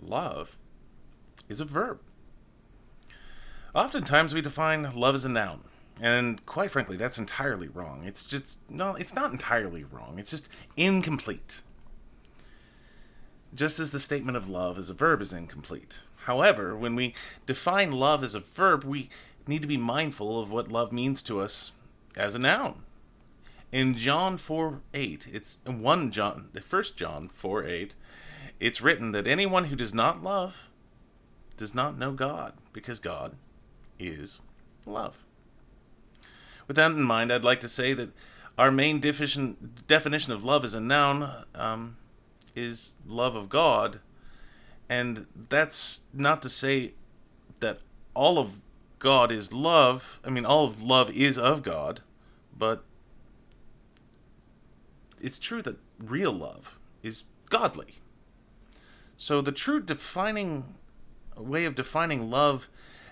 love is a verb. Oftentimes we define love as a noun. And quite frankly, that's entirely wrong. It's not entirely wrong. It's just incomplete. Just as the statement of love as a verb is incomplete. However, when we define love as a verb, we need to be mindful of what love means to us as a noun. In John 4:8, it's 1 John 4:8, it's written that anyone who does not love does not know God, because God is love. With that in mind, I'd like to say that our main definition of love as a noun is love of God, and that's not to say that all of God is love. I mean, all of love is of God, but it's true that real love is godly. So the true way of defining love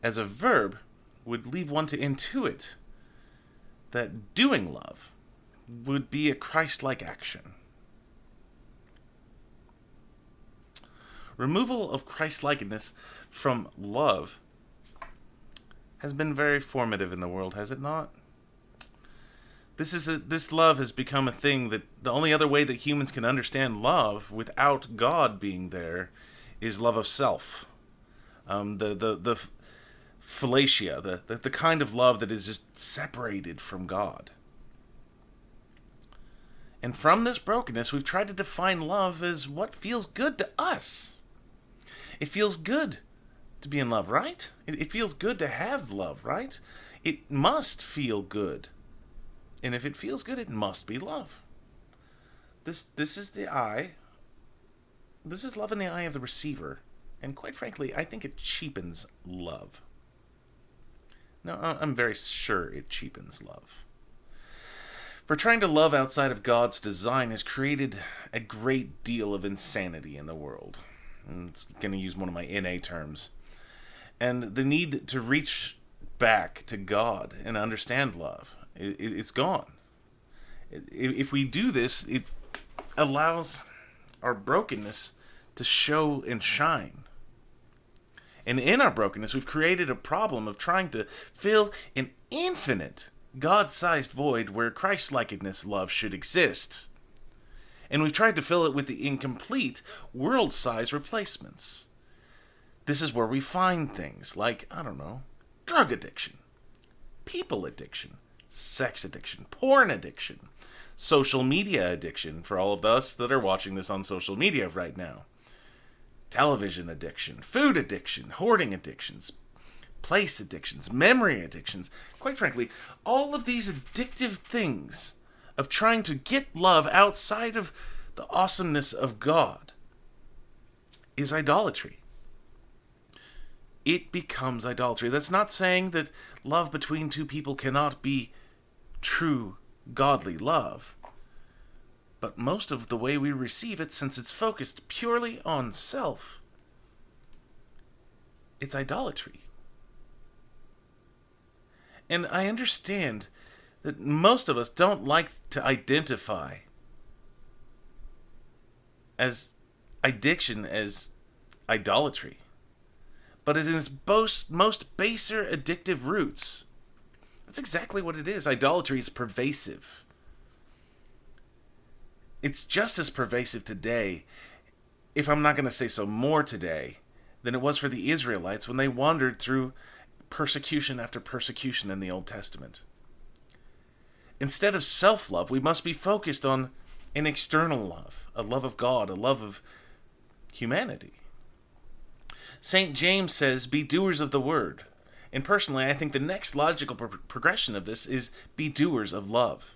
as a verb would lead one to intuit that doing love would be a Christ-like action. Removal of Christ-likeness from love has been very formative in the world, has it not? This love has become a thing that the only other way that humans can understand love without God being there is love of self. The philatia, the kind of love that is just separated from God. And from this brokenness, we've tried to define love as what feels good to us. It feels good to be in love, right? It feels good to have love, right? It must feel good. And if it feels good, it must be love. This is the eye. This is love in the eye of the receiver. And quite frankly, I think it cheapens love. No, I'm very sure it cheapens love. For trying to love outside of God's design has created a great deal of insanity in the world. I'm going to use one of my NA terms. And the need to reach back to God and understand love, it's gone. If we do this, it allows our brokenness to show and shine. And in our brokenness, we've created a problem of trying to fill an infinite, God-sized void where Christ-likeness love should exist. And we've tried to fill it with the incomplete, world-sized replacements. This is where we find things like, drug addiction, people addiction, sex addiction, porn addiction, social media addiction, for all of us that are watching this on social media right now. Television addiction, food addiction, hoarding addictions, place addictions, memory addictions. Quite frankly, all of these addictive things of trying to get love outside of the awesomeness of God is idolatry. It becomes idolatry. That's not saying that love between two people cannot be true, godly love. But most of the way we receive it, since it's focused purely on self, it's idolatry. And I understand that most of us don't like to identify as addiction as idolatry. But in its most baser addictive roots, that's exactly what it is. Idolatry is pervasive. It's just as pervasive today, if I'm not going to say so more today, than it was for the Israelites when they wandered through persecution after persecution in the Old Testament. Instead of self-love, we must be focused on an external love, a love of God, a love of humanity. St. James says, be doers of the word. And personally, I think the next logical progression of this is be doers of love.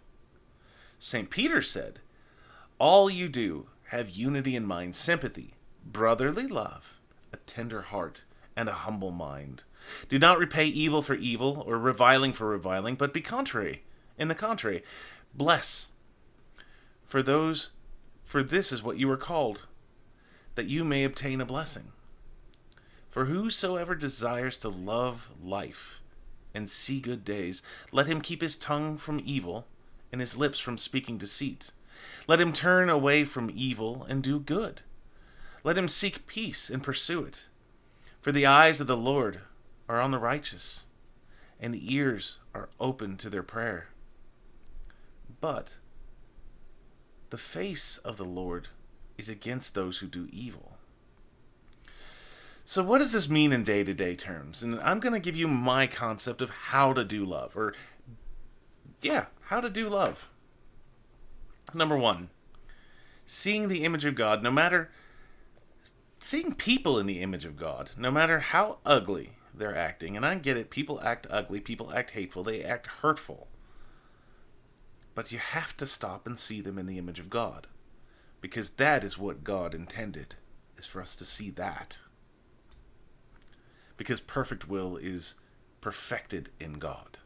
St. Peter said, all you do, have unity in mind, sympathy, brotherly love, a tender heart, and a humble mind. Do not repay evil for evil, or reviling for reviling, but be contrary. In the contrary, bless. For this is what you are called, that you may obtain a blessing. For whosoever desires to love life and see good days, let him keep his tongue from evil and his lips from speaking deceit. Let him turn away from evil and do good. Let him seek peace and pursue it. For the eyes of the Lord are on the righteous, and the ears are open to their prayer. But the face of the Lord is against those who do evil. So what does this mean in day-to-day terms? And I'm going to give you my concept of how to do love. How to do love. Number one, seeing the image of God, seeing people in the image of God, no matter how ugly they're acting. And I get it, people act ugly, people act hateful, they act hurtful. But you have to stop and see them in the image of God. Because that is what God intended, is for us to see that. Because perfect will is perfected in God.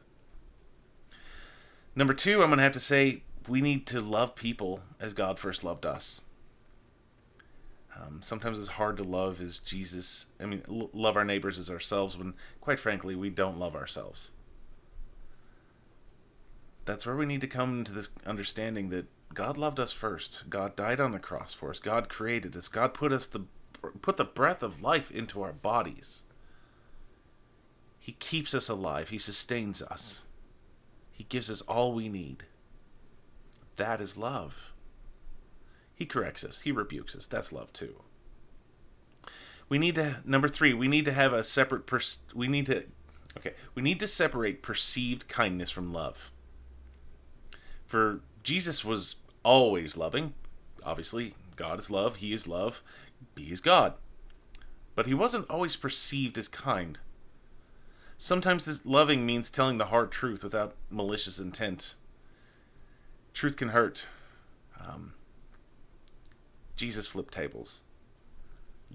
Number two, I'm going to have to say, we need to love people as God first loved us. Sometimes it's hard to love as Jesus, love our neighbors as ourselves when, quite frankly, we don't love ourselves. That's where we need to come to this understanding that God loved us first. God died on the cross for us. God created us. God put the breath of life into our bodies. He keeps us alive. He sustains us. He gives us all we need. That is love. He corrects us. He rebukes us. That's love too. Number three, we need to have a separate, we need to separate perceived kindness from love. For Jesus was always loving. Obviously, God is love. He is love. He is God. But he wasn't always perceived as kind. Sometimes this loving means telling the hard truth without malicious intent. Truth can hurt. Jesus flipped tables.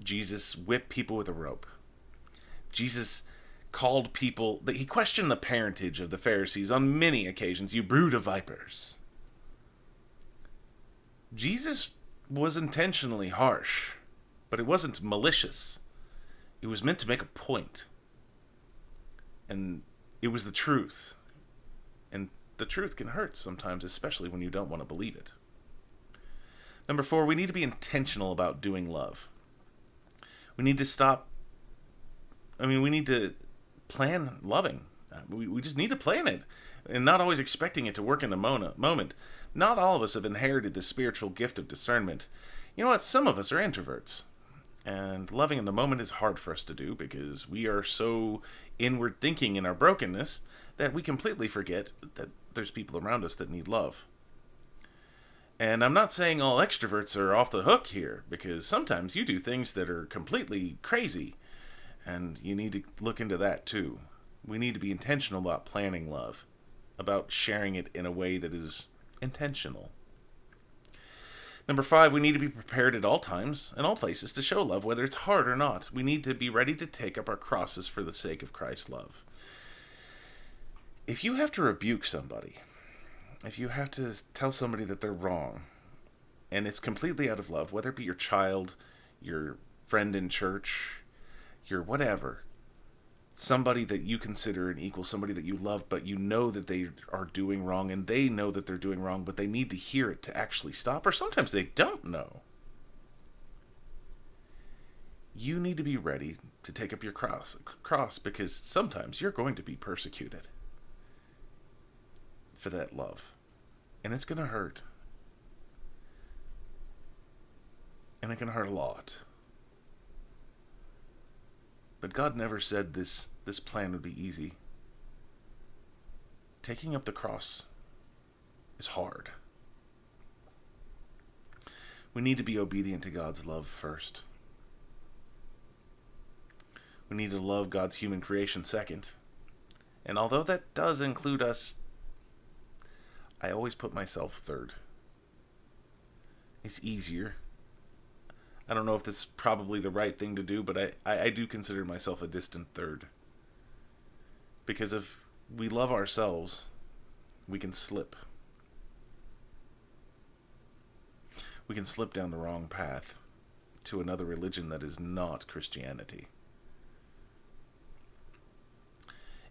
Jesus whipped people with a rope. Jesus called people, he questioned the parentage of the Pharisees on many occasions. You brood of vipers. Jesus was intentionally harsh, but it wasn't malicious. It was meant to make a point. And it was the truth. And the truth can hurt sometimes, especially when you don't want to believe it. Number four, we need to be intentional about doing love. We need to we need to plan loving. We just need to plan it, and not always expecting it to work in a moment. Not all of us have inherited the spiritual gift of discernment. You know what? Some of us are introverts. And loving in the moment is hard for us to do because we are so inward thinking in our brokenness that we completely forget that there's people around us that need love. And I'm not saying all extroverts are off the hook here, because sometimes you do things that are completely crazy, and you need to look into that too. We need to be intentional about planning love, about sharing it in a way that is intentional. Number five, we need to be prepared at all times and all places to show love, whether it's hard or not. We need to be ready to take up our crosses for the sake of Christ's love. If you have to rebuke somebody, if you have to tell somebody that they're wrong, and it's completely out of love, whether it be your child, your friend in church, your whatever, somebody that you consider an equal, somebody that you love, but you know that they are doing wrong, and they know that they're doing wrong, but they need to hear it to actually stop, or sometimes they don't know. You need to be ready to take up your cross, because sometimes you're going to be persecuted for that love. And it's going to hurt. And it can hurt a lot. But God never said this plan would be easy. Taking up the cross is hard. We need to be obedient to God's love first. We need to love God's human creation second. And although that does include us, I always put myself third. It's easier. I don't know if that's probably the right thing to do, but I do consider myself a distant third. Because if we love ourselves, we can slip. We can slip down the wrong path to another religion that is not Christianity.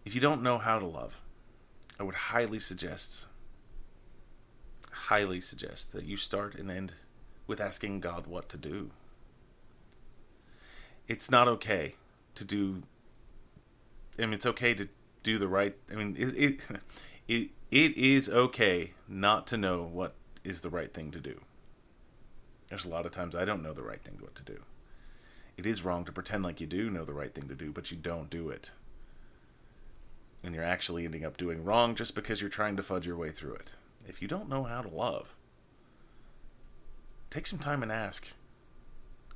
If you don't know how to love, I would highly suggest that you start and end with asking God what to do. It's not okay to do. I mean, it's okay to do the right. I mean, it is okay not to know what is the right thing to do. There's a lot of times I don't know the right thing what to do. It is wrong to pretend like you do know the right thing to do, but you don't do it. And you're actually ending up doing wrong just because you're trying to fudge your way through it. If you don't know how to love, take some time and ask.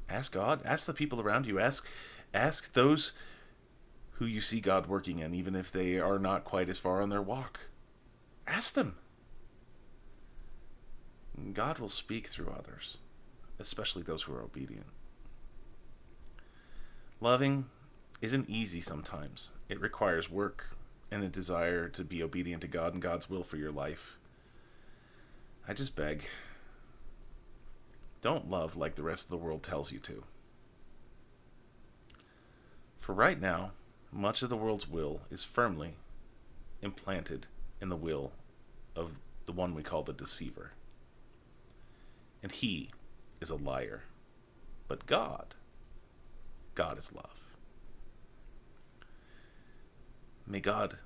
Ask God. Ask the people around you. Ask those who you see God working in, even if they are not quite as far on their walk. Ask them. God will speak through others, especially those who are obedient. Loving isn't easy sometimes. It requires work and a desire to be obedient to God and God's will for your life. I just beg, don't love like the rest of the world tells you to. For right now, much of the world's will is firmly implanted in the will of the one we call the deceiver. And he is a liar. But God is love. May God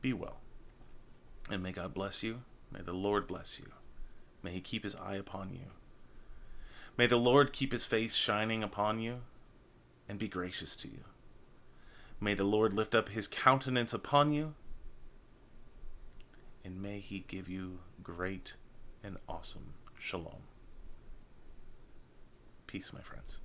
be well. And may God bless you. May the Lord bless you. May he keep his eye upon you. May the Lord keep his face shining upon you and be gracious to you. May the Lord lift up his countenance upon you, and may he give you great and awesome shalom. Peace, my friends.